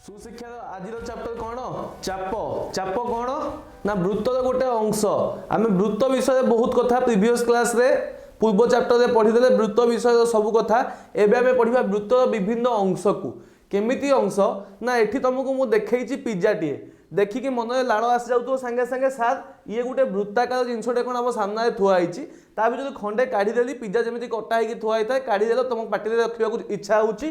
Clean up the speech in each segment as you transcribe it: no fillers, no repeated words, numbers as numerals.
सुशिक्षार आज चैप्टर कौन चाप चाप कौन ना वृत्तर गोटे अंश आम वृत्त विषय बहुत कथा प्रीवियस क्लास रे पूर्व चैप्टर रे पढ़ीदे वृत्त विषय सब कथा एबे आमे पढ़िबा वृत्तर विभिन्न अंश को केमिति अंश ना एठी तुमको मु देखैछि पिज्जाटीए देखिकी मन लाड़ आसी जाऊ सांगे सांगे सार ये गोटे वृत्ताकार जिनसटे कौन आम सामने थुआई ता भी खंडे काढ़ीदेली पिज्जा जमी कटा होगी थुआई था काढ़ीदेल तुम पार्टी रखा इच्छा होची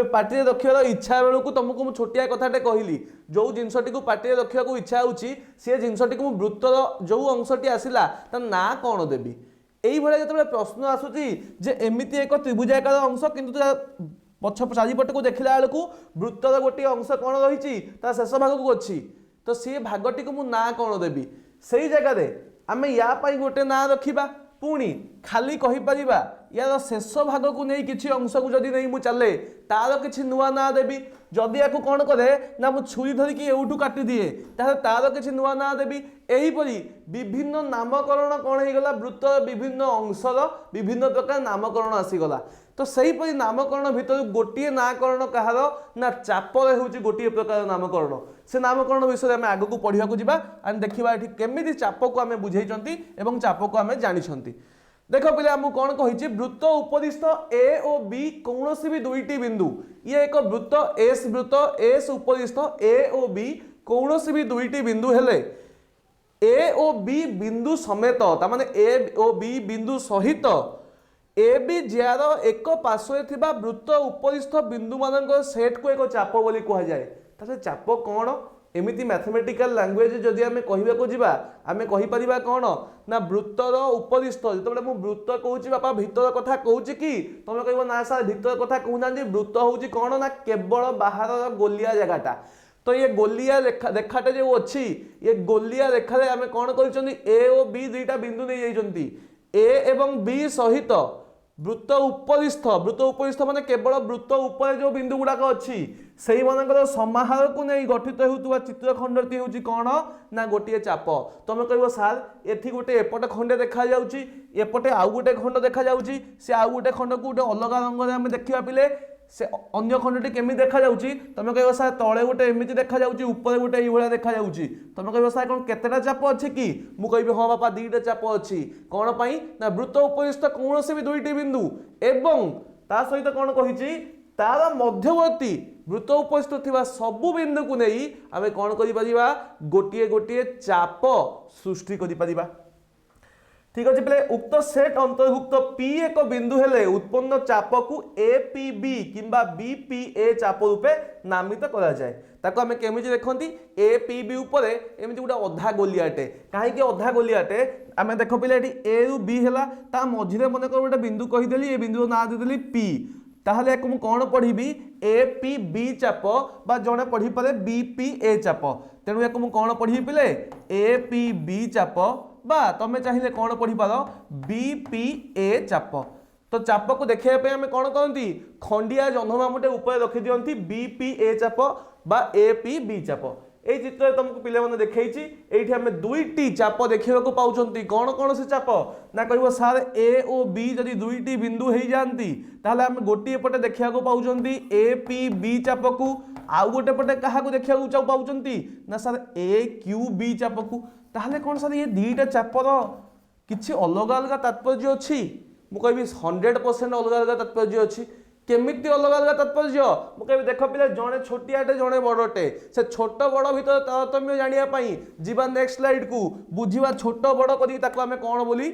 पार्टी रखार इच्छा बेलू तुमको मुझे छोटिया कथाटे कहली जो जिनसटी को पार्टी रखा इच्छा होची सी जिनसटी को वृत्तर जो अंशटी आसला ता ना कौन देवी यही भाई जो प्रश्न आसूची जे एमती एक त्रिभुजाकार अंश किंतु पछ चारिपट को देखला बेलू वृत्तर गोटे अंश कौन रही शेष भाग को अच्छी तो सी भागटी को मुझे ना कौन देवी से जगह आम या गोटे ना रखा पुणी खाली कहीपर यार शेष भाग को नहीं किसी अंश को जदि नहीं मुझे चले तार किसी नुआ ना देवी जदि या कौन करे ना मुझे छुरी धरिकी एवठू काटी दिए तार किसी नुआ ना देवी यहीपरि विभिन्न नामकरण कौन होगा वृत्तर विभिन्न अंशर विभिन्न प्रकार नामकरण आसीगला तो सहीपरि नामकरण भितर गोटे नाकरण कहार ना चापर होची गोटे प्रकार नामकरण से नामकरण विषय आम आग को पढ़ा जावा देखा ये केमी चाप को आम बुझेइचंती एवं चाप को आम जानी देख पे आमको कौन कही वृत्त उपरिस्थ ए और बी कौन भी दुईटी बिंदु ये एक वृत्त एस उपरिस्थ ए और बी कौन भी दुईटी बिंदु हेले ए और बी बिंदु समेत तामाने ए और बी बिंदु सहित ए बी जार एक पार्श्वे थिबा वृत्त उपरिस्थ बिंदु मान सेट को एक चाप बोली कह जाए ताले चाप कौन एमिति मैथमेटिकल लैंग्वेज जदि आमे कहबाको जिबा आमे कहि परिबा कौन ना वृत्तर उपरिस्थ जतबे मु वृत्त कहूची बापा भीतर कथा कहूची कि तमे कहबो ना सर भीतर कथा कहूनांदी वृत्त होची कौन ना केवल बाहर गोलिया जगहटा तो ये गोलिया रेखाटे जो अच्छी ये गोलिया रेखा रे आमे कौन करिसंदी ए और बी दुईटा बिंदु नहीं जाइसंती ए एवं बी सहित वृत्त उपरिस्थ माने केवल वृत्त ऊपर जो बिंदु गुड़ाक अच्छी से मानकर समाहार को नहीं गठित होता चित्रखंडटी हूँ कौन ना गोटे चाप तुम कह सार एथि गोटे एपटे खंडे देखा एपटे आउ गोटे खंड देखा सी आउ गोटे खंड को गोटे अलग रंग में देखा पिले से अन्य खंडटी केमी देखा तुम कह सार तले गोटे एमती देखा ऊपर गोटे ये देखा तुम कह सार कौन केतेटा चाप अच्छे कि मुझे कहि हाँ बापा दुईटा चाप अच्छी कौन पाई ना वृत्त उपरिस्थ कौन भी दुईटी बिंदु एवं ता सहित कौन कही तार मध्यवर्ती वृत्त उपस्थित थिबा सबु बिंदु को नहीं आमे कौन करि परिबा गोटिए गोटिए चाप सृष्टि करि परिबा ठीक अच्छे पे उक्त सेट अंतर्भुक्त पी एक बिंदु हेले उत्पन्न चाप को ए पी बी किंबा बी पी ए चाप रूपे नामित करा जाए ताको आमे केमिति देखंती ए पी बी ऊपर एमिति गोटे अधा गोलियाटे काहेकि अधा गोलियाटे आमे देखो पिले एठी ए रु बी हेला ता मझिरे मन कर गोटे बिंदु कहि देली ए बिंदु ना दे देली पी ताहले मु कौन पढ़ी ए पी बी चाप बा जड़े पढ़ी पारे बी पी ए चाप तेणु या कौन पढ़ी पिले ए पी बी चाप बा तमें चाहिए कौन पढ़ी पार बी पी ए चाप तो चाप को देखा आम कौन करती खंडिया जन्हमामुटे ऊपर रखी दिखती बी पी ए चाप बा ए पी बी चाप এই চিত্রে तुमको पिले माने देखैछि एठी हमें दुईटी चाप देखिବାକୁ पाउछंती कौन कौन से चाप ना कहबो सार ए और बी जदि दुईटी बिंदु हेई जानती ताहले हम गोटी पटे देखिବାକୁ पाउछंती ए पी बी चाप को आउ गोटे पटे काहा को देखिବାକୁ पाउछंती ना सार ए क्यू बी चाप को ताहले कौन सार ये दुईटा चापर किछि अलग अलग तात्पर्य अछि मु कहबी 100% अलग अलग तात्पर्य अछि केमिति अलग अलग तात्पर्य मुझे देख पे जड़े छोटियाटे जड़े बड़टे से छोट बड़ भर तारतम्य जानापी जीवा नेक्स्ट स्लाइड को बुझा छोट बड़ कर कौन बोली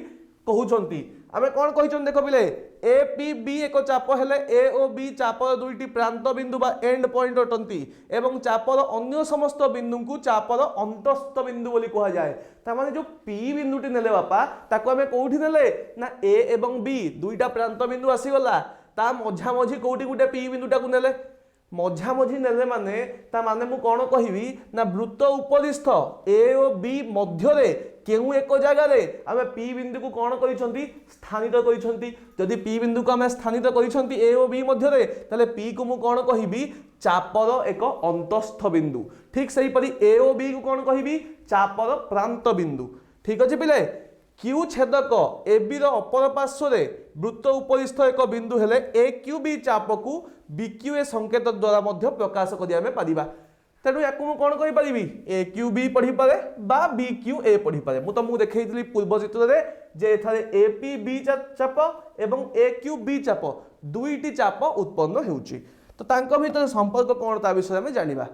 कहते आम कौन कही देख पे ए पी बी एक चाप हेले ए और बी चापर दुईटी प्रांत बिंदु बा एंड पॉइंट अटंती एवं चापर अन्य समस्त बिंदु को चापर अंतस्थ बिंदु बोली कह जाए तार जो पी बिंदुटी नेले बापा ताको आम कौटी नेले ना ए एवं बी दुईटा प्रांत बिंदु आसीगला ता मझामझी कौटी गोटे पी बिंदुटा को नेले मझामझी नेले माने ता माने मु कौन कहिबी ना वृत्त उपरिस्थ ए और बी मध्य केउ एक जगह रे आमे पी बिंदु को कौन करिसंती स्थानित करिसंती जदि पी बिंदु को आमे स्थानित करिसंती ए और बी मध्य रे ताले पी को मु कौन कहिबी चापर एक अंतस्थ बिंदु ठीक सही परि ए और बी को कौन कहिबी चापर प्रांत बिंदु ठीक अछि पिले क्यू छेदक एबी रो अपर पार्श्व रे वृत्त उपरिस्थ एक बिंदु हेले ए क्यू बी चाप को बीक्यू ए संकेत द्वारा मध्य प्रकाश करिया में पारिबा। तेणु या कौन कही ए क्यू बी पढ़ी पारे बा बी क्यू ए पढ़ी पारे। मु तुमको देखैथिली पूर्व चित्र रे जे एथारे ए पी बी चाप एवं ए क्यू बी चाप दुईटी चाप उत्पन्न हेउची। तो तांको भितर संपर्क कौन ता विषय में जानिबा।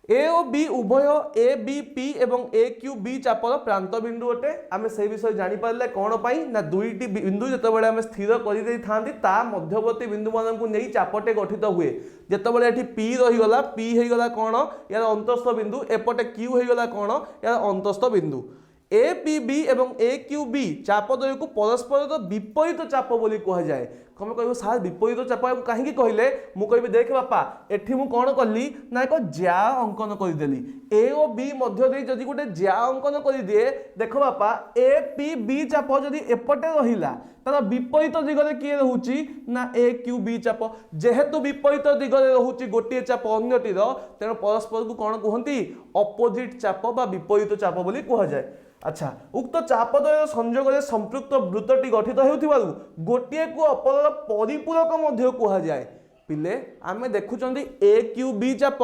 ए और बी उभय ए बी पी एवं ए क्यू बी चापर प्रांत बिंदु अटे। आमे से विषय जानि पारले कौन पाई ना दुईटी बिंदु जेतेबेले आमे स्थिर करि देई थांती ता मध्यवर्ती बिंदु मानकु नै चापटे गठित हुए। जेतेबेले एठी पी रही गला पी हे गला कौन यार अंतस्थ बिंदु एपटे क्यू हे गला कौन यार अंतस्थ बिंदु। ए पी बी एवं ए क्यू बी चापद्वय को परस्पर विपरीत चाप बोली कह जाए। कम कह सार विपरीत चाप कहीं कहले मु कह देख बापा एठी मु कौन कली ना एक ज्या अंकन करदेली ए और बी मध्य दे जदि गोटे ज्या अंकन कर दिए देख बापा ए पी बी चाप जदि एपटे रहिला तार विपरीत दिगरे किए रहूची ना ए क्यू बी चाप। जेहेतु विपरीत दिगरे रहूची गोटे चाप अन्यटीर तेणु परस्पर को कौन कहती अपोजिट चाप बा विपरीत चाप बोली कह जाए। अच्छा उक्त चापद्वय संयोग में संपृक्त वृत्तटी गठित होउथिबारु गोटिए को अपर परिपूरक मध्य कह जाए। पिले आमे देखुचंदी ए क्यू बी चाप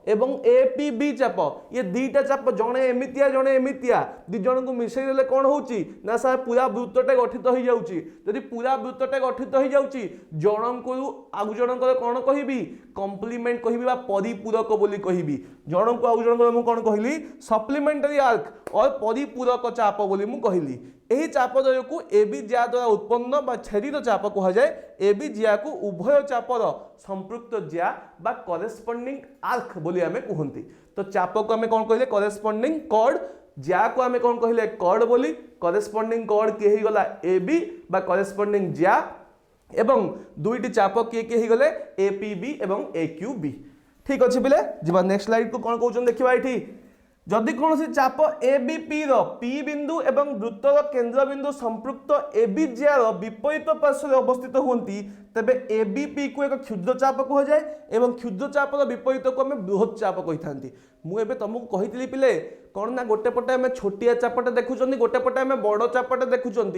एवं ए पी बी चाप ये दीटा चाप जणे एमितिया दि जण को मिसई देले कोन होउची ना सर पूरा वृत्तटे गठित हो जाउची। यदि पूरा वृत्तटे गठित हो जाउची जणन को आगु जणन को कोन कहिबी कॉम्प्लीमेंट कहिबी बा परिपूरक बोली कहिबी। जणन को आगु जणन को मु कोन कहिली सप्लीमेंटरी आर्क और परिपूरक चाप बोली मु कहिली। एही चापद्वय को एबी ज्या द्वारा उत्पन्न बा छेदित चाप कह जाए। एबी ज्या को उभय चापर संपृक्त ज्या बा करेस्पोंडिंग आर्क बोली आमे कहंती। तो चाप को आमे कोन कहले करेस्पोंडिंग कॉर्ड ज्या को आमे कोन कहले कॉर्ड बोली। करेस्पोंडिंग कॉर्ड के ही गला एबी बा करेस्पोंडिंग ज्या एवं दुईटी चाप के ही गले एपीबी एवं एक्यूबी। ठीक अछि पिले जिबा नेक्स्ट स्लाइड को कोन कहउछन देखिबा एठी जदि कौन सी चाप ए बी पी रो पी बिंदु एवं वृत्तर केंद्र बिंदु संपृक्त ए बी ज्यार विपरीत पार्श्व अवस्थित होती तेबे ए बी पी को एक क्षुद्र चाप कह जाए एवं क्षुद्र चापर विपरीत को आम बृहत चाप कही था। मुझे तुमको कही पिले कौन ना गोटे पटे आम छोटिया चापटे देखुं गोटे पटे आम बड़ चापटे देखुं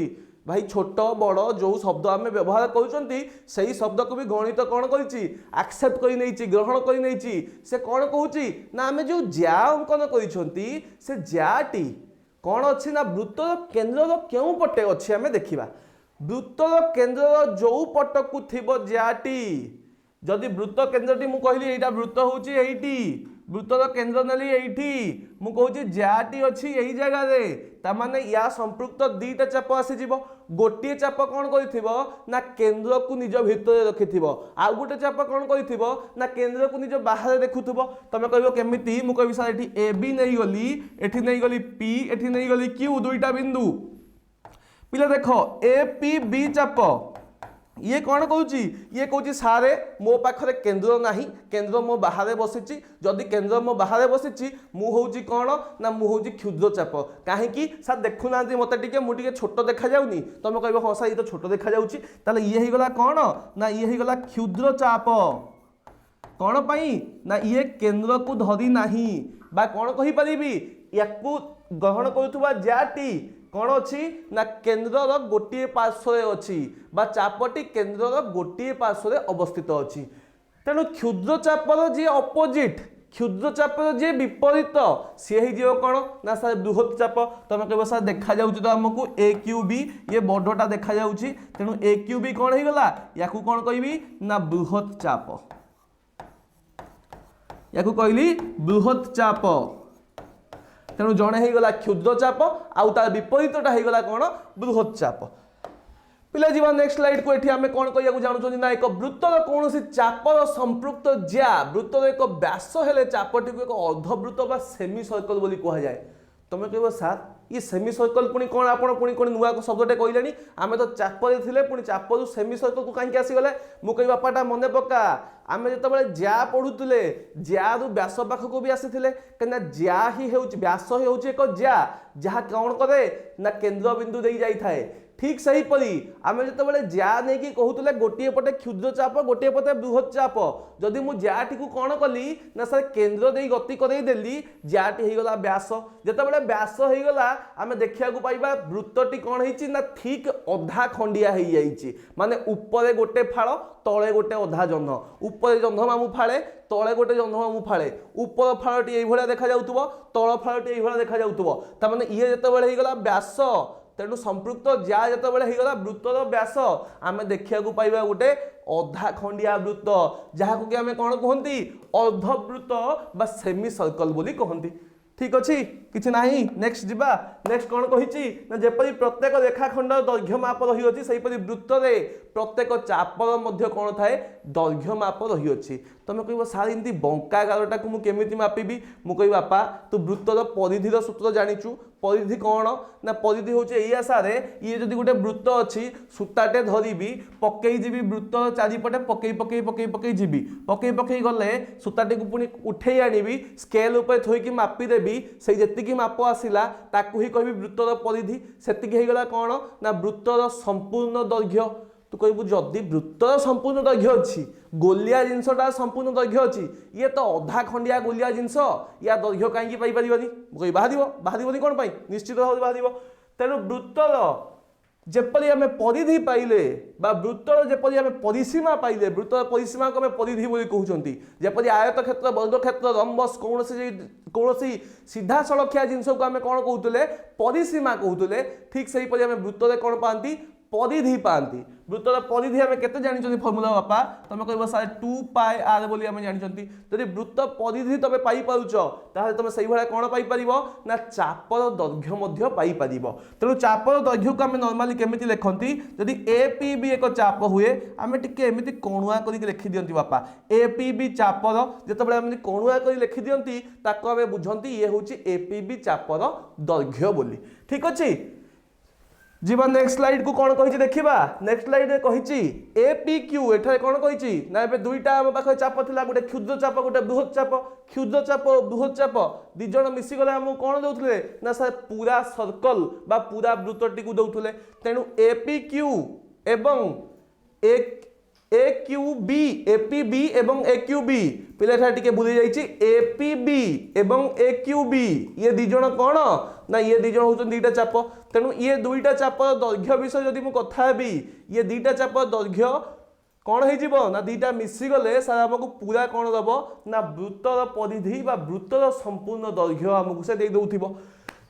भाई छोट बड़ जो शब्द आम व्यवहार कर शब्द को भी गणित कौन करसेप्ट कर ग्रहण कर से कौन कहूँ ना आम जो ज्या अंकन कर ज्याटी कौन अच्छी ना वृत्तर केन्द्र क्यों पटे अच्छी आम देखा वृत्तर केन्द्र जो पटकू थी ज्याटी जदि वृत्त केन्द्रटी मु कहली एटा वृत्त होची एइटी वृत्तर केन्द्र नेली एइठी मु कहूची ज्याटी अछि एही जगह रे ता माने या संपृक्त दीटा चाप आसी जीवो गोटिए चाप कोन करिथिबो ना केन्द्र को निज भितर रखिथिबो आ गोटे चाप कोन करिथिबो ना केन्द्र को निज बाहर देखुथिबो। तमे कहबो केमिति मु कहबी सर एठी ए बी नै गली एठी नै गली पी एठी नै गली क्यू दुईटा बिंदु पिला देखो ए पी बी चाप ये कौन कहूँ ये कहूँ सारे मो पाखरे केन्द्र नाही केन्द्र मो बाहर बसी जदि केन्द्र मो बाहर बसी मुझे कौन ना मुझे क्षुद्र चाप कहीं सर देखुना मत टे मुझे छोट देखा जाऊनी तुम कह हाँ सर ये तो छोट देखा जाऊँगी ये गला कौन ना ये गला क्षुद्र चाप कौन पाई ना ये केन्द्र को धरी नाही बा कौन कहि परिबी याकू ग्रहण करुवा जाटी कौन अच्छी ना केन्द्र गोटे पार्श्व अच्छी बा चापटी केन्द्र गोटे पार्श्व अवस्थित अच्छी तेणु क्षुद्र चापर जी अपोजिट क्षुद्र चापर जी विपरीत सी हो कौन ना सर बृहत चाप तुम कह सर देखा तो आमको ए क्यू बी ये बड़टा देखा तेणु ए क्यू बी कौन हो गला या कौन कहबी ना बृहत चाप या कहली बृहत चाप तेणु जड़े होगा क्षुद्र चाप आउ तार विपरीतटा होगा कौन बृहत चाप। पिला जीवा नेक्स्ट स्लाइड को एठी आमे कौन कहया जानूँ ना एक वृत्तर कौन चापर संपृक्त ज्या वृत्तर एक व्यास हेले चापटी को एक अर्धवृत्त बा सेमी सर्कल बोली कह जाए। तुम कह सार ये सेमी सर्कल पुणी कौन आप पुणी नुआ शब्दटे कहले आम तो चापर थे पुणी चापर सेमी सर्कल को कहीं आसीगले मुझे बापाटा मन पका आम जो ज्या पढ़ुले ज्या रु व्यास पाखक भी आसी कहीं ज्या ही व्यास ही एक ज्या जहाँ कौन करे ना केन्द्र बिंदु दे जाए ठीक सही परी आमे जतबेले ज्या नै कि कहउतले गोटिए पटे क्षुद्र चाप गोटिए पटे बृहत चाप जदि मु ज्याटी को कोन कली ना सर केंद्र देई गति करई देली ज्याटी हे गला व्यास जतबेले व्यास हे गला आमे देखिया को पाइबा वृत्तटी कोन हेची ना ठीक अधा खंडिया हे जाईची माने ऊपर गोटे फाळ तळे गोटे अधा जन्ह ऊपर जन्ह मामु फाळे तळे गोटे जन्ह मामु फाळे ऊपर फाळटी एई भलिया देखा जाउतबो तळ फाळटी एई भलिया देखा जाउतबो ता माने इए जतबेले हे गला व्यास तेणु संपृक्त ज्या जतबेले हे गला वृत्तर व्यास आमे देखिया को पाइबा गोटे अधा खंडिया वृत्त जहाको कि आमे कोन कहंती अर्धवृत्त बा सेमी सर्कल बोली कहंती ठीक अच्छी किसी नाही नेक्स्ट जीवा नेक्स्ट कौन कही ना जेपरी प्रत्येक रेखाखंड दैर्घ्य माप रही अछि सेहीपरि वृत्त रे प्रत्येक चापर मध्य कौन थाए दैर्घ्य माप रही अछि तुम कह सार इमती बंका गारटा को मुझे मापिबी मु कह बापा तू वृत्तर परिधिर सूत्र जानिचु परिधि कौन ना परिधि हूँ यही आशारे ये जदि गोटे वृत्त अच्छी सूताटे धरबी पकई जीवी वृत्त चारिपटे पकई पकई पकई पकई जीवी पकई पकई गले सूताटी को पुणी उठे आनिबी स्केल उपर थोइकी मापिदेवी से जेतिकी माप आसिला ताकू ही कहबी वृत्तर परिधि सेतिकी हे गला कौन ना वृत्तर संपूर्ण दैर्घ्य तू कहबू जदि वृत्तर संपूर्ण दैर्घ्य अच्छी गोलिया जिनसटा संपूर्ण दैर्घ्य अच्छी ये तो अधा खंडिया गोलिया जिनस या दैर्घ्य कहीं पाइपर कही बाहर कौन पाई निश्चित भाव बाहर तेणु वृत्तर जेपरी आम परिधि पाइले बा वृत्तर जेपरी आम परिसीमा पाइले वृत्तर परिसीमा को आम परिधि बोली कहउचंती जेपरी आयत क्षेत्र वर्ग क्षेत्र रंबस कौनसी सीधा सड़किया जिनस को आम कौन कहते परिसीमा कहते ठीक से ही आम वृत्तर कौन पाती परिधि पाती वृत्तर परिधि आम केते जानी फर्मुला बापा तुम कह सारे 2 पाई आर बोली आम जानी जदि वृत्त परिधि तुम पाई पारुच ताहले तुम सही भाया कौन पाई परिबो ना चापर दैर्घ्य मध्य पाई परिबो तेणु चापर दैर्घ्य को आम नॉर्मली केमिति लिखंती जदि एपीबी एक चाप हुए आम टिके एमिति कोणुआ करिक लिखि दियंती बापा एपीबी चापर जेतेबेले आम कोणुआ करि लिखि दियंती ताको आम बुझंती ये होची एपीबी चापर दैर्घ्य बोली ठीक अछि जीवा नेक्स्ट स्लाइड को कौन कही देखा नेक्स्ट स्लाइड रे कही एपीक्यू एठारे कौन कही ना ए दुईटा आम पाखे चाप थिला गोटे क्षुद्र चाप गोटे बृहत चाप क्षुद्र चाप बृहत चाप दी जण मिसिगले आमको कौन दउथले ना सर पूरा सर्कल बा पूरा वृत्तटी को दउथले तेणु एपीक्यू एवं एक्यूबी एपीबी एवं एक्यूबी पिला टिके भूली जाइए एपीबी एवं एक्यूबी ये दी जण कौन ना ये दी जण होचन दीटा चाप तेणु ये दुईटा चाप दैर्घ्य विषय जदि मु कथा हेबी ये दीटा चाप दैर्घ्य कौन हो ना दीटा मिसिगले सार आमको पूरा कौन दब ना वृत्तर परिधि बा वृत्तर संपूर्ण दैर्घ्य आमको से दे दउथिबो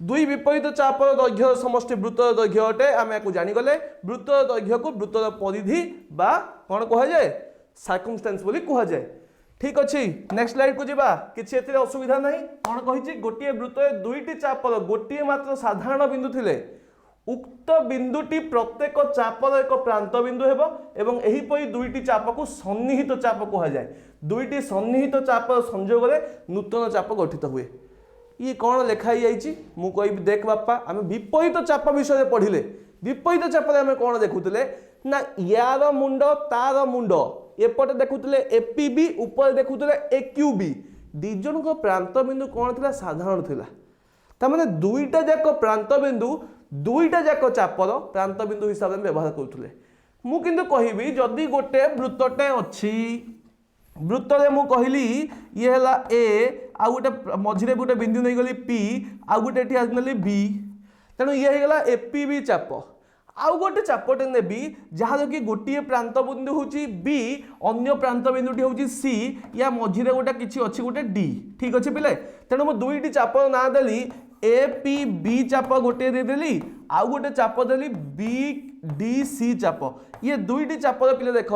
दुई विपरीत चापर दैर्घ्य समष्टि वृत्तर दैर्घ्य अटे आम या जानीगले वृत्तर दैर्घ्य को वृत्तर परिधि बा कौन कह जाए सर्कमस्टेंस बोली कह जाए ठीक अच्छे नेक्स्ट स्लाइड को जीवा किसी एते असुविधा नहीं कौन कही गोटे वृत्त दुईटी चापर गोटे मात्र साधारण बिंदु थिले उक्त बिंदुटी प्रत्येक चापर एक प्रांत बिंदु हेबो एवं एहीपरि दुईटी चाप को सन्निहित चाप कह जाए दुईटी सन्निहित चाप संयोग रे नूतन चाप गठित हुए ये कौन लिखाई जाइए मु कहि देख बापा आम विपरीत चाप विषय पढ़िले विपरीत चाप आम कौन देखुले ना यार मुंड तार मुंड एपटे देखुले एपीबी ऊपर देखुले एक्यूबी दी जन को प्रांत बिंदु कौन थिला साधारण थिला ता माने दुईटा जाक प्रांत बिंदु दुईटा जाक चापर प्रांत बिंदु हिसाब से व्यवहार करुले मु किंतु कहबी जदि गोटे वृत्तटे अछि वृत्त रे मु कहली ये हला ए आ गोटे मझिरे गोटे बिंदु नहीं गली पी आ गोटे एठी आनली बी तेणु ये गला एपीबी चाप आउ गोटे चापटे नेबी जहाँ कि गोटे प्रांत बिंदु हूँ बी अन्य प्रांत बिंदुटी हूँ सी या मझिरे गोटे किसी अच्छी गोटे डी ठीक अच्छे पिले तेणु मुझे दुईटी चाप ना देली ए पी बी चाप गोटे देदेली आउ गोटे चाप देली बी डी सी चाप ये दुईटी चाप पिले देख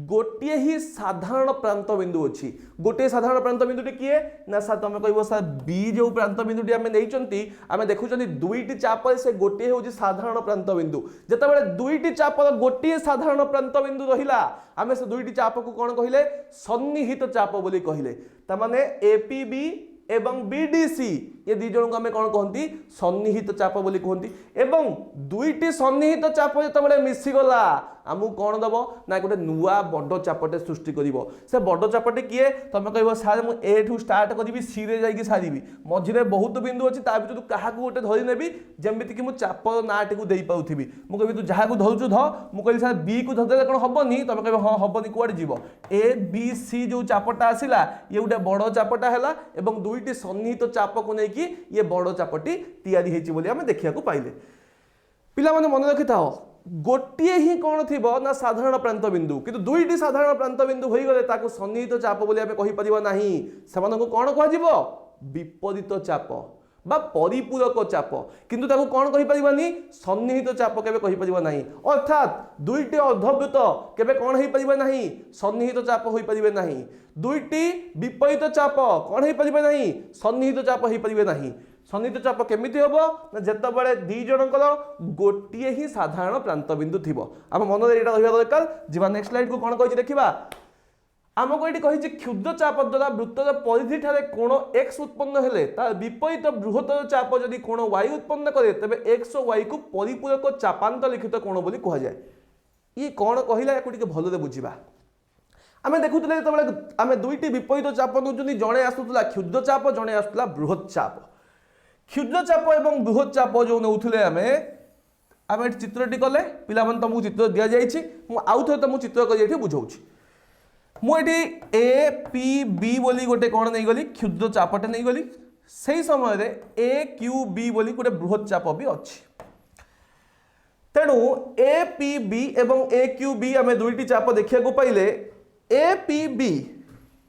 गोटे ही साधारण प्रांत बिंदु अच्छी गोटे साधारण प्रांत बिंदुटी किए ना सर तुम कह सर बी जो प्रांत बिंदुटी आम नहीं आम देखुं दुईटी चाप से गोटे हूँ साधारण प्रांत बिंदु जिते दुईटी चाप गोटे साधारण प्रांत बिंदु रहा आम से दुईटी चाप को कौन कहले सन्निहित चाप बोली कहले तामाने एपीबी एवं बीडीसी ये दी जन को आम कौन कहती सन्निहित चाप बोली कहती एवं दुईटी सन्निहित चाप जो मिसीगला आमको कौन दब ना गोटे नुआ बड़ चापटे सृष्टि कर से बड़ चापटे किए तुम कह सार मुझे ए ठू स्टार्ट करी सी रे जाकि सारी मझे बहुत बिंदु अच्छी ता भर क्या गोटे धरीने जमीक मुझे चापर ना टी दे पाथी मुझे तू जहाँ को धरुचु ध मुझे सार बी को धरदे कौन हेनी तुम कह हाँ हेनी कौड़े जीव ए बी सी जो चापटा आसला ये गोटे बड़ चापटा है और दुईटी सन्निहित चाप को लेकिन ये बड़ चापटी या देखा पाइले पिला माने मन रखि था गोटे ही कौन थी ना साधारण प्रांत बिंदु किंतु दुईटी साधारण प्रांत बिंदु हो गले ताको सन्निहित चाप बोली आमे कहि परिबा नाही सेमानकु कौन कहजिवो विपरीत चाप बा परिपूरक चाप किंतु ताको कौन कहि परिबानी सन्निहित चाप केबे कहि परिबा नाही अर्थात दुईटी अर्धवृत्त केबे कौन होई परिबा नाही सन्निहित चाप होई परिबे नाही दुईटी विपरीत चाप कौन होई परिबे नाही सन्निहित चाप होई परिबे नाही सन्निहित चाप केमिति होबो ना जेतबेले दी जनकर गोटिए ही साधारण प्रांत बिंदु थिबो आम मन रे एटा रहिबा दरकार जीवा नेक्स्ट स्लाइड को कोन कहि देखिबा आमको ये कही क्षुद्र चाप द्वारा वृत्तर परिधि ठारे कोण x उत्पन्न हेले तार विपरीत बृहत्तर चाप जदि कोण y उत्पन्न करे तबे x और y को परिपूरक चापांत लिखित कोण बोली कहा जाए ये कौन कहला या टिके भलरे बुझिबा आमे देखुतले तबले आमे दुईटी विपरीत चाप नउचनी जणे आसुतला क्षुद्र चाप जणे आसुतला बृहत् चाप क्षुद्र चाप एवं बृहत् चाप जो नउथले आमे चित्रटी कले पिला मन तुमको चित्र दिया जाइछि मु आउ थे तुमको चित्र कर एठी बुझाउछि मुझे ए पी बी बोली गोटे कौन नहीं गली क्षुद्र चापटे नहीं गली से समय रे ए क्यू बी बोली गोटे बृहत् चाप भी अच्छी तेणु ए पी बी एवं ए क्यू बी आम दुईटी चाप देखा पाइले ए पी बी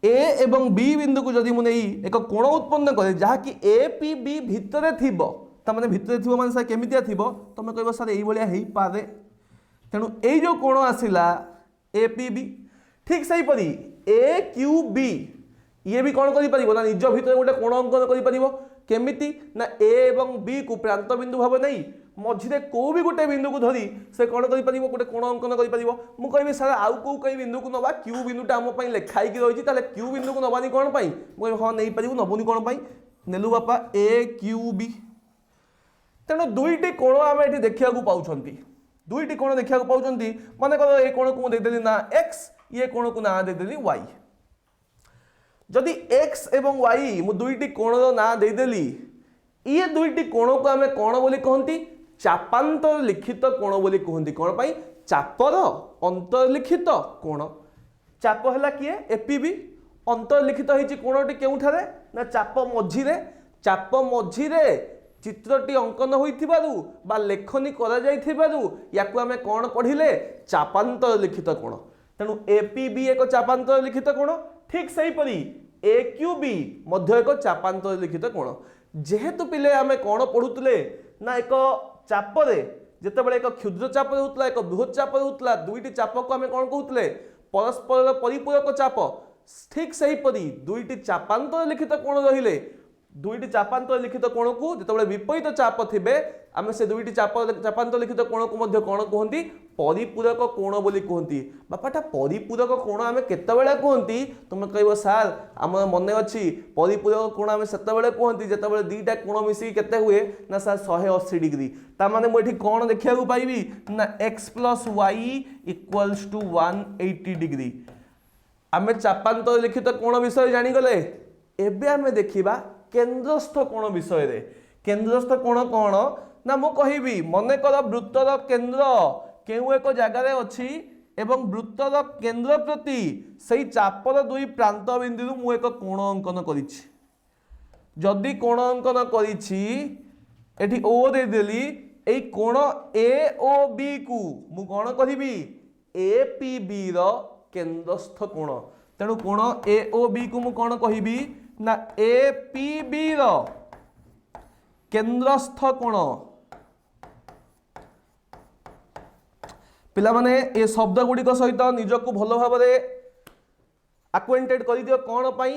ए एवं बी बिंदु को जदि मुझे एक कोण उत्पन्न करे जहाँकि ए पी बी भितर थिबो तामाने भितर थिबो माने सर केमितिया थिबो तुम कहबो सर एई भलिया हेई पारे तेणु एई जो कोण आसिला ए पी बी ठीक सही परी ए क्यू बी ये भी कौन करि परिबो ना निज भितर गोटे कोण अंकन करि परिबो केमिति ना ए एवं बी को प्रांत बिंदु भाव नहीं मझिरे को भी गोटे बिंदु को धरी से कौन करि परिबो गोटे कोण अंकन करि परिबो मु कहबी सर आउ को कई बिंदु को नबा क्यू बिंदुटा हम पई लेखाई कि रहिछि ताले क्यू बिंदु को नबानी कोन पई मु हां नहीं परिबो नबुनी कोन पई नेलु बापा ए क्यू बी तेणु दुईटी कोण आम एठी देखिया को पाउछंती दुईटी कोण देखिया को पाउछंती माने कर ए कोण को देदेली ना x ये कोण को ना देदेली y जदि x एवं y मु दुईटी कोण ना देदेली ये दुईटी कोण को आमे कोण बोली कहंती चापांतर लिखित कोण बोली कहंती कोण पई चापर अंतर्लिखित कोण चाप हला किए एपीबी अंतर्लिखित होईची कोणटी केउठारे ना चाप मझिरे चित्रटी अंकन होइथिबारु बा लेखनी करा जाइथिबारु याकु आमे कोण पढिले चापांतर लिखित कोण तेणु एपीबी एक चापांतर लिखित कोण ठीक सही परी एक्यूबी मध्य एक चापांतर लिखित कोण जेहेतु पिले आमे कोण पढुतले ना एक चापरे जेतेबेले एक क्षुद्र चाप होतला एक बृहत् चाप होतला दुईटी चाप को आमे कोण कहउतले परस्पर परिपूरक चाप ठीक सही परी दुईटी चापांतर लिखित कोण रहिले दुईटी चापांतर लिखित कोण को जेतेबेले विपरीत चाप थिबे आमे से दुईटी चापांतर लिखित कोण को मध्य कोण कहंती परिपूरक कोण बोली कहंती बापाटा परिपूरक कोण आमे केतेबेले कहंती तुम कहबो सर हमर मने अछि परिपूरक कोण आमे सेतेबेले कहंती जेतेबेले दुईटा कोण मिसी केते हुए ना सर 180 डिग्री ता माने मु एठी कोण देखिया को पाइबी ना x + y = 180 डिग्री आमे चापांतर लिखित कोण विषय जानि गले एबे आमे देखिबा केंद्रस्थ कोण विषय रे केंद्रस्थ कोण कोण ना मु कहिबी मने कर वृत्तर केंद्र केउ एक जगह अछि एवं वृत्तर केंद्र प्रति सही चापर दुई प्रांत बिंदु मु एक कोण अंकन करिछि जदि कोण अंकन करिछि एठी ओ दे देली एई कोण ए ओ बी को मु कोण कहिबी ए पी बी रो केंद्रस्थ कोण तेणु कोण ए ओ बी को मु कोण कहिबी ना ए पी बी रो केंद्रस्थ कोण पिला माने ए शब्द गुड़िक सहित निजक भल भाव आक्वेंटेड कर दियो कौन पाई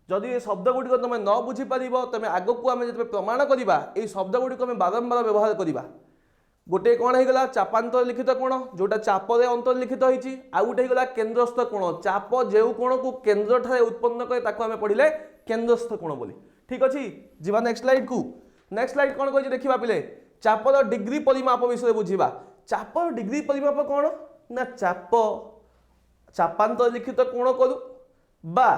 जदि ये शब्द गुड़िक तुम न बुझी पार तुम आग को आम जो प्रमाण करवा ये शब्द गुड़िक आम बारंबार व्यवहार करवा गोटे कौन होगा चापांतर लिखित कोण जोटा चापर अंतर्लिखित होती आउ गोटे होगा केंद्रस्थ कोण चाप जो कोण को केंद्र ठारे उत्पन्न करे ताको आमे पढ़िले केंद्रस्थ कोण बोली ठीक अच्छे जीवा नेक्स्ट स्लाइड को नेक्स्ट स्लाइड कौन कह देखा पिले चापर डिग्री परिमाप विषय बुझा चापर डिग्री परिमाप कौन ना चाप चापांतर लिखित कोण करू बा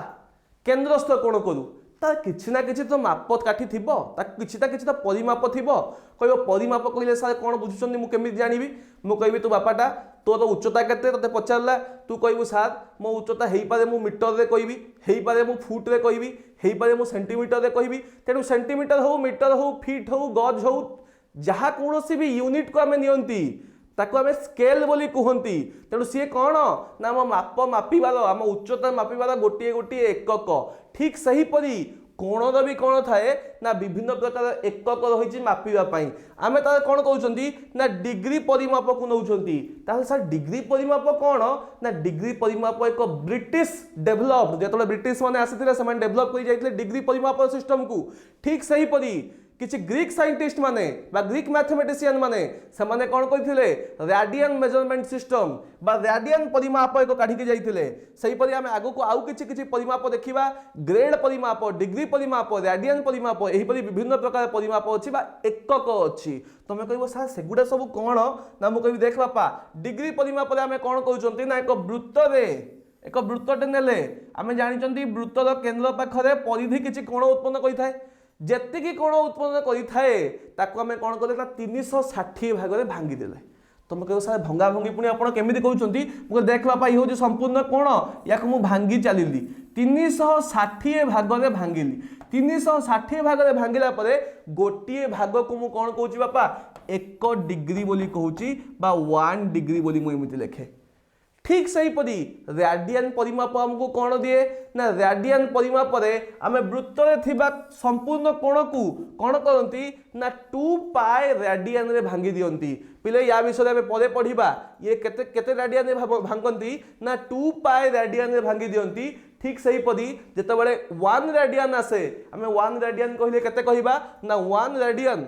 केन्द्रस्थ कोण करू तार किछि ना किछि तो माप काठी थिबो ता किछि तो परिमाप थिबो कहबो परिमाप कहले सार कोन बुझुछन्ती मु केमि जानिबी मु कहबी तू बापाटा तोर उच्चता केते तते पचारला तू कहबू सार मो उच्चता हेई पारे मु मीटर रे कहबी हेई पारे मु फुट रे कहबी हेई पारे मु सेंटीमीटर रे कहबी तेनु सेंटीमीटर हो मीटर हो फीट हो गज हो जहा कोनोसी भी यूनिट को हमें नियंती ताको आमे स्केल बोली कहती तेणु सी कौन ना आम माप मापिबार आम उच्चता मापिबार गोटे गोटे एकक ठीक सही परी कोणर भी कौन थाए ना विभिन्न प्रकार एकक रही मापिबा आमे तार कौन कहउछंती ना डिग्री परिमाप को नउछंती ताहले सर डिग्री परिमाप कौन ना डिग्री परिमाप एक ब्रिटिश डेभलप्ड जेतले ब्रिटिश माने आसीथिले समान डेभलप करि जाइथिले डिग्री परिमाप सिस्टम को ठीक सही परी किसी ग्रीक साइंटिस्ट माने बा ग्रीक मैथमेटिशियन माने समाने कौन करथिले रेडियन मेजरमेंट सिस्टम बा रेडियन परिमाप एक काढी के जाइथिले सही परि आमे आगो को आउ किछि परिमाप देखिबा ग्रेड परिमाप डिग्री परिमाप रेडियन परिमाप एही परि विभिन्न प्रकार परिमाप अछि बा एकक अछि तमे कहबो सर सेगुडा सब कोन ना मु कहबी देख बापा डिग्री परिमाप रे आमे कोन कहउचंती ना एक वृत्तटे नेले आमे जानिचंती वृत्तर केंद्र पाखरे परिधि किछि कोण उत्पन्न करिथाय जेतिकी कोण उत्पन्न करिथाए ताको आमे कोन करले ना 360 भाग रे भांगी देले तुम कहो सर भंगा भंगी पुणी आप केमी कहते मुझे देख बापा ये हूँ संपूर्ण कोण या मुझे भांगी चलि 360 भाग में भांगिली 360 भाग में भांगिला परे गोटे भाग को मुझे कौन कहूँ बापा 1 डिग्री बोली कहूँ बा 1 डिग्री बोली मुझे लिखे ठीक सही परी रेडियन परिमाप हमको कौन दिए ना रेडियन परिमाप रे आमे वृत्त रे थिबा संपूर्ण कोण को कौन करती ना 2 पाए रेडियन रे भांगी दियंती पिले या विषय में परे पढ़िबा ये केते केते रेडियन रे भांगंती ना 2 पाए रेडियन रे भांगी दियंती ठीक सही परी जेते बळे 1 रेडियन आसे आमे 1 रेडियन कहले केते कहिबा ना 1 रेडियन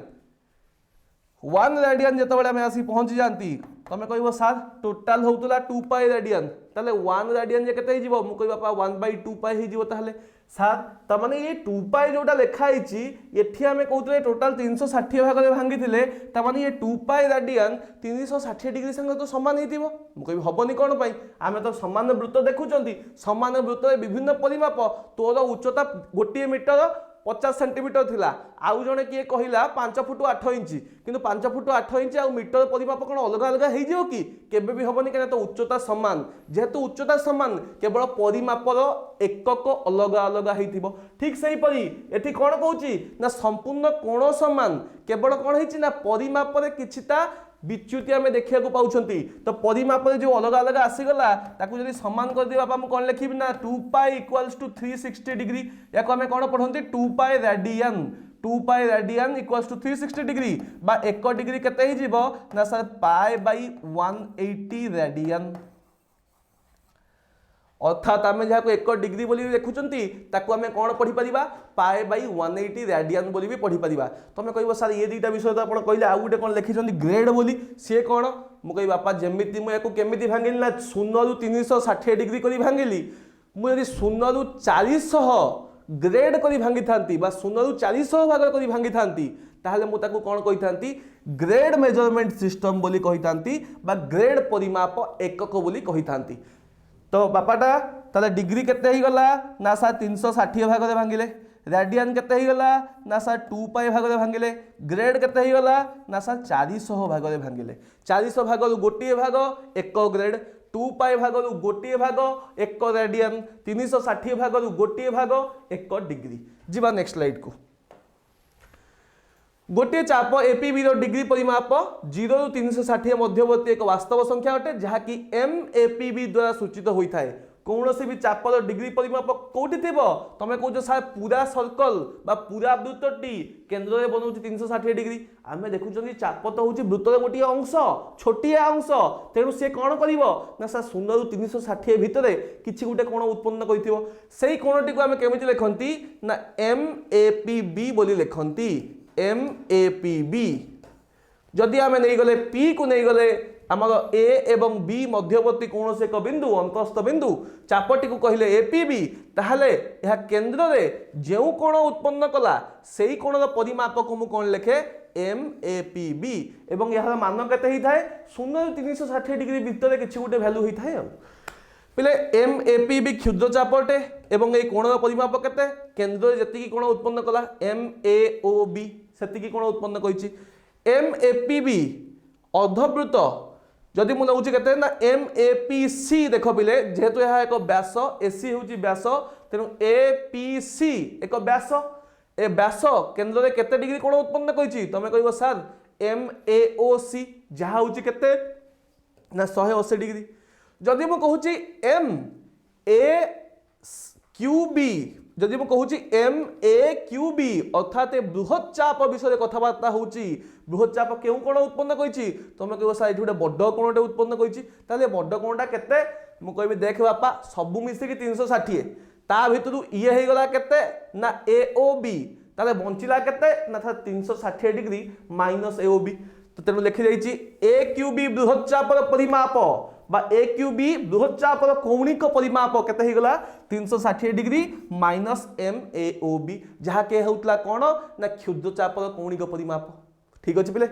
जेते बळे आमे आसी पहुंची जानती तमे कहबो सर टोटल होतला 2 पाई रेडियन ताले 1 रेडियन जे केते हिजिबो मु कहबा 1/2 पाई हिजिबो ताले सर त माने ये 2 पाई जोटा लेखा हिची एठी हमें कहउतले टोटल 360 भाग रे भांगी थिले त माने ये 2 पाई रेडियन 360 डिग्री संग तो समान हितिबो मु कहबी हबनी कोन पई आमे तो समान वृत्त देखुचंती समान वृत्त रे विभिन्न परिमाप तोर उच्चता 1 मीटर 50 सेंटीमीटर थिला आउ जने किए कहिला 5 फुट 8 इंच किंतु 5 फुट 8 इंच आ मीटर परिमाप कोन अलग अलग हेइ जियो कि केबे भी हबनी केना तो उच्चता समान जेहेतु उच्चता समान केवल परिमापर एकक अलग अलग हेइथिबो ठीक सही परी एठी कोन कहूची ना संपूर्ण कोण समान केवल कोन हेछि ना परिमाप रे किछिता विच्युति आमे देखिया को पाउछंती तो परिमाप रे जो अलग अलग आसीगला ताकू जदी समान कर दे बाबा हम कोन लिखिबी ना 2 पाई इक्वल्स टू 360 डिग्री या को हमें कोन पढंती 2 पाई रेडियन इक्वल्स टू 360 डिग्री बा 1 डिग्री केते ही जीवो ना सर पाई बाई 180 रेडियन अर्थात आम जहाँ 1 डिग्री बोली देखुंती ताकू आम कौन पढ़ी पारिबा पाए बाई 180 रेडियन बोली भी पढ़ी पारिबा तमे कहबो सर ये दुईटा विषय तो आपण कहले आ गुटे कोन लिखिछंती ग्रेड बोली सी कौन मु कहि बापा जेमिति मु याको केमिति भांगिली ना 0 रु 360 डिग्री करी भांगिली मु यदि 0 रु 400 ग्रेड करी भांगी थांती बा 0 रु 400 भाग करी भांगी थांती ताहले मु ताकू कोन कहि थांती ग्रेड मेजरमेंट सिस्टम बोली कहि थांती बा ग्रेड परिमाप एकक बोली कहि थांती तो बापाटा ताले डिग्री केते ही गला ना सा 360 भाग रे भांगिले रेडियन केते ही गला ना सा 2 पाई भाग रे भांगिले ग्रेड केते ही गला ना सा 400 भाग रे भांगिले 400 भाग रु गोटिए भाग 1 ग्रेड 2 पाई भाग रु गोटिए भाग 1 रेडियन 360 भाग रु गोटिए भाग 1 डिग्री जीवा नेक्स्ट स्लाइड को गोटे चाप एपीबी रो डिग्री परिमाप 0 रु 360 मध्यवर्ती एक वास्तव संख्या अटे जहाँकि एमएपीबी द्वारा सूचित होता है कौन से भी चापर डिग्री परिमाप कौटी थिबो तमे कहूछ सर पूरा सर्कल बा पूरा वृत्तटी केंद्र रे बनउछि 360 डिग्री आमे देखुछन्ती चाप तो होछि वृत्तर गोटे अंश छोटिया अंश तेणु से कौन करिवो ना सर 0 रु 360 भितरे किछि गुटे कोण उत्पन्न करिथिबो सेही कोणटी को आमे केमिति लेखन्ती ना एमएपीबी बोली लेखन्ती एमएपीबी जदि आमे नहीं गले पी को नहीं गले आमर ए एवं बी मध्यवर्ती कौन से एक बिंदु अंतस्थ बिंदु चापटी को कहले एपीबी ताहले यह केंद्र रे जेउ कोण उत्पन्न कला सेही कोणर परिमाप को मु कोन लेखे एम ए पी बी एवं यह मान केते ही थाए 0 ରୁ 360 डिग्री भितर किछि गुटे वैल्यू ही थाए पिले एम ए पी बी क्षुद्र चापटे एवं ए कोणर परिमाप केते केंद्र रे जति कोण उत्पन्न कला एम ए ओ बी सेति कोण उत्पन्न करिछि एम ए पी बी अर्धवृत्त जदि मु नउछि केते ना एम ए पी सी देख पिले जेहेतु यह एक व्यास एसी होछि व्यास तेनु ए पी सी एक व्यास ए व्यास केंद्र रे केते डिग्री कोण उत्पन्न करिछि तमे कहबो सर एम ए ओ सी जहा होछि केते ना 180 डिग्री जदि मु कहूछि एम ए क्यू बी जदि मु कहूछि एम ए क्यू बी अर्थात बृहत चाप विषय कथबार्ता होछि बृहत चाप केउ कोण उत्पन्न करिछि तमे कहबो सर एठी बड्ड कोणटे उत्पन्न करिछि ताले बड्ड कोणटा केते मु कहबि देख बापा सब मिसे कि 360 ता भितरु ये हे गला केते ना ए ओ बी ताले बंचिला केते ना 360 degree minus A O B तो तेनु लिखि जाइछि ए क्यू बी बृहत चापर परिमाप बा ए क्यू बी बृहत चापर कौणिक परिमाप केते हे गला 360 degree minus M A O B जहा के होतला कोन ना क्षुद्र चापर कौणिक परिमाप ठीक अछि पिले।